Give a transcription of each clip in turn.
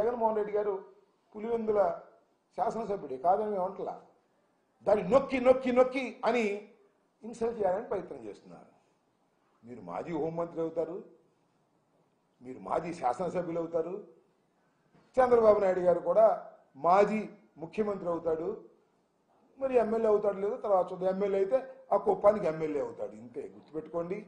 జగన్మోహన్ రెడ్డి గారు పులివెందుల శాసనసభ్యుడే కాదని మేము అంటలా. దాన్ని నొక్కి నొక్కి నొక్కి అని ఇన్సల్ట్ చేయాలని ప్రయత్నం చేస్తున్నారు. మీరు మాజీ హోంమంత్రి అవుతారు, మీరు మాజీ శాసనసభ్యులు అవుతారు, చంద్రబాబు నాయుడు గారు కూడా మాజీ ముఖ్యమంత్రి అవుతాడు, మరి ఎమ్మెల్యే అవుతాడు లేదు తర్వాత చూద్దాం. ఎమ్మెల్యే అయితే ఆ కుప్పానికి ఎమ్మెల్యే అవుతాడు, ఇంతే. గుర్తుపెట్టుకోండి.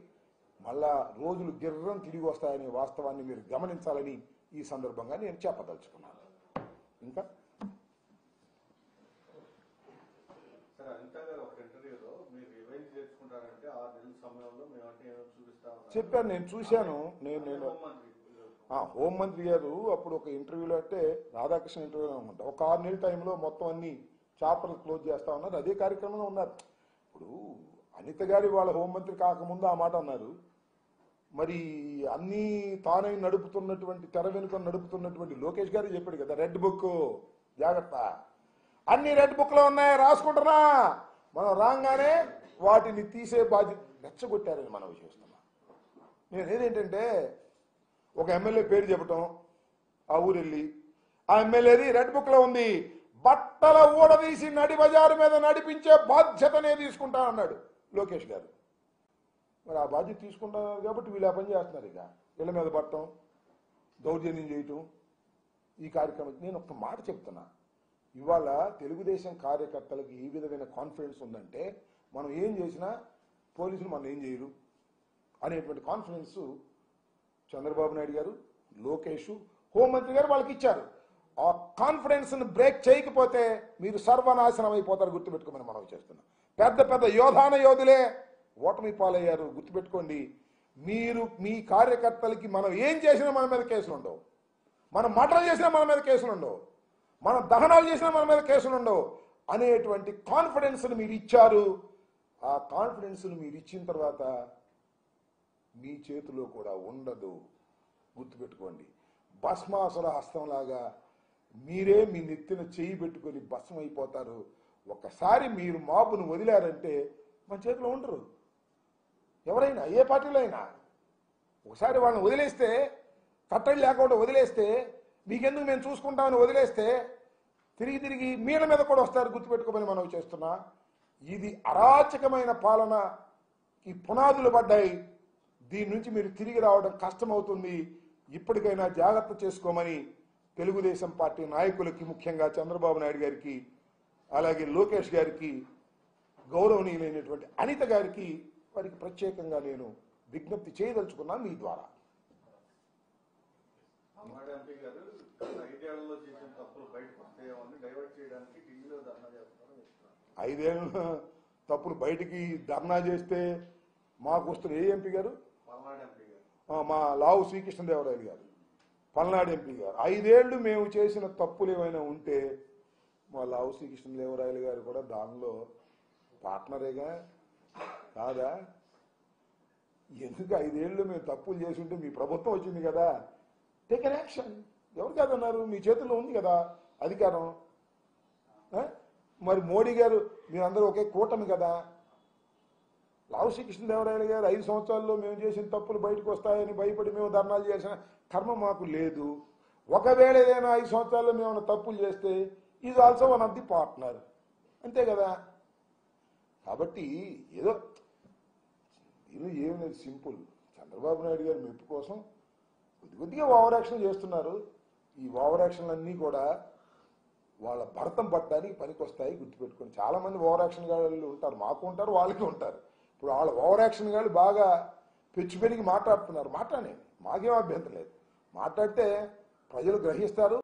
మళ్ళా రోజులు గిర్రం తిరిగి వస్తాయనే వాస్తవాన్ని మీరు గమనించాలని ఈ సందర్భంగా నేను చెప్పదలుచుకున్నాను. ఇంకా చెప్పాను, నేను చూశాను. నేను హోంమంత్రి గారు అప్పుడు ఒక ఇంటర్వ్యూలో అంటే రాధాకృష్ణ ఇంటర్వ్యూలో అనుకుంటా, ఒక 6 నెలల టైంలో మొత్తం అన్ని చాప్టర్లు క్లోజ్ చేస్తా ఉన్నారు. అదే కార్యక్రమంలో ఉన్నారు. ఇప్పుడు అనిత గారి వాళ్ళ హోంమంత్రి కాకముందు ఆ మాట అన్నారు. మరి అన్ని తానే నడుపుతున్నటువంటి తెర వెనుక నడుపుతున్నటువంటి లోకేష్ గారు చెప్పాడు కదా, రెడ్ బుక్ జాగ్రత్త, అన్ని రెడ్ బుక్లో ఉన్నాయి రాసుకుంటున్నా, మనం రాగానే వాటిని తీసే బాధ్యత రెచ్చగొట్టారని మనం చూస్తున్నాం. నేను ఏదేంటంటే ఒక ఎమ్మెల్యే పేరు చెప్పటం, ఆ ఊరెళ్ళి ఆ ఎమ్మెల్యేది రెడ్ బుక్లో ఉంది, బట్టల ఊడదీసి నడి బజారు మీద నడిపించే బాధ్యతనే తీసుకుంటా అన్నాడు లోకేష్ గారు. మరి ఆ బాధ్యత తీసుకుంటున్నారు కాబట్టి వీళ్ళు ఆ పని చేస్తున్నారు. ఇక ఇళ్ల మీద పట్టడం, దౌర్జన్యం చేయటం, ఈ కార్యక్రమం. నేను ఒక మాట చెప్తున్నా, ఇవాళ తెలుగుదేశం కార్యకర్తలకు ఈ విధమైన కాన్ఫిడెన్స్ ఉందంటే మనం ఏం చేసినా పోలీసులు మనం ఏం చేయరు అనేటువంటి కాన్ఫిడెన్స్ చంద్రబాబు నాయుడు గారు, లోకేష్, హోంమంత్రి గారు వాళ్ళకి ఇచ్చారు. ఆ కాన్ఫిడెన్స్ను బ్రేక్ చేయకపోతే మీరు సర్వనాశనం అయిపోతారు. గుర్తుపెట్టుకోమని మనం చేస్తున్నాం. పెద్ద పెద్ద యోధులే ఓటమి పాలయ్యారు. గుర్తుపెట్టుకోండి. మీరు మీ కార్యకర్తలకి మనం ఏం చేసినా మన మీద కేసులు ఉండవు, మనం మర్డర్ చేసినా మన మీద కేసులు ఉండవు, మనం దహనాలు చేసినా మన మీద కేసులు ఉండవు అనేటువంటి కాన్ఫిడెన్స్ను మీరు ఇచ్చారు. ఆ కాన్ఫిడెన్స్ను మీరు ఇచ్చిన తర్వాత మీ చేతిలో కూడా ఉండదు. గుర్తుపెట్టుకోండి. భస్మాసుర హస్తంలాగా మీరే మీ నెత్తిన చేయి పెట్టుకొని భస్మం అయిపోతారు. ఒక్కసారి మీరు మాబును వదిలారంటే మన చేతిలో ఉండరు. ఎవరైనా ఏ పార్టీలో అయినా ఒకసారి వాళ్ళని వదిలేస్తే, కట్టడి లేకుండా వదిలేస్తే, మీకెందుకు మేము చూసుకుంటామని వదిలేస్తే తిరిగి తిరిగి మీల మీద కూడా వస్తారు. గుర్తుపెట్టుకోమని మనం చేస్తున్నా. ఇది అరాచకమైన పాలనకి పునాదులు పడ్డాయి. దీని నుంచి మీరు తిరిగి రావడం కష్టమవుతుంది. ఇప్పటికైనా జాగ్రత్త చేసుకోమని తెలుగుదేశం పార్టీ నాయకులకి, ముఖ్యంగా చంద్రబాబు నాయుడు గారికి, అలాగే లోకేష్ గారికి, గౌరవనీయులైనటువంటి అనిత గారికి, వారికి ప్రత్యేకంగా నేను విజ్ఞప్తి చేయదలుచుకున్నా మీ ద్వారా. 5 ఏళ్ళ తప్పులు బయటికి ధర్నా చేస్తే మాకు వస్తున్న ఏ ఎంపీ గారు, మా లావు శ్రీకృష్ణదేవరాయలు గారు, పల్నాడు ఎంపీ గారు, 5 ఏళ్ళు మేము చేసిన తప్పులు ఏమైనా ఉంటే మా లావు శ్రీకృష్ణదేవరాయలు గారు కూడా దానిలో పార్ట్నరేగా కాదా? ఎందుకు 5 ఏళ్ళు మేము తప్పులు చేసి ఉంటే మీ ప్రభుత్వం వచ్చింది కదా, టేక్ అన్ యాక్షన్. ఎవరు కాదన్నారు? మీ చేతుల్లో ఉంది కదా అధికారం. మరి మోడీ గారు, మీరందరూ ఒకే కూటమి కదా. లావు శ్రీకృష్ణదేవరాయలు గారు 5 సంవత్సరాల్లో మేము చేసిన తప్పులు బయటకు వస్తాయని భయపడి మేము ధర్నాలు చేసిన కర్మ మాకు లేదు. ఒకవేళ ఏదైనా 5 సంవత్సరాల్లో మేము తప్పులు చేస్తే is also one of the partner, అంతే కదా. కాబట్టి ఏదో దీనిలో ఏం లేదు, సింపుల్. చంద్రబాబు నాయుడు గారి మెప్పు కోసం కొద్దిగా ఓవర్ యాక్షన్ చేస్తున్నారు. ఈ ఓవర్ యాక్షన్లన్నీ కూడా వాళ్ళ భరతం పట్టడానికి పనికొస్తాయి. గుర్తుపెట్టుకొని చాలామంది ఓవర్ యాక్షన్ గాళ్ళు ఉంటారు, మాకు ఉంటారు, వాళ్ళకి ఉంటారు. ఇప్పుడు వాళ్ళ ఓవర్ యాక్షన్ గాళ్ళు బాగా పెరిగి మాట్లాడుతున్నారు. మాట్లాడండి, మాకేం అభ్యంతరం లేదు. మాట్లాడితే ప్రజలు గ్రహిస్తారు.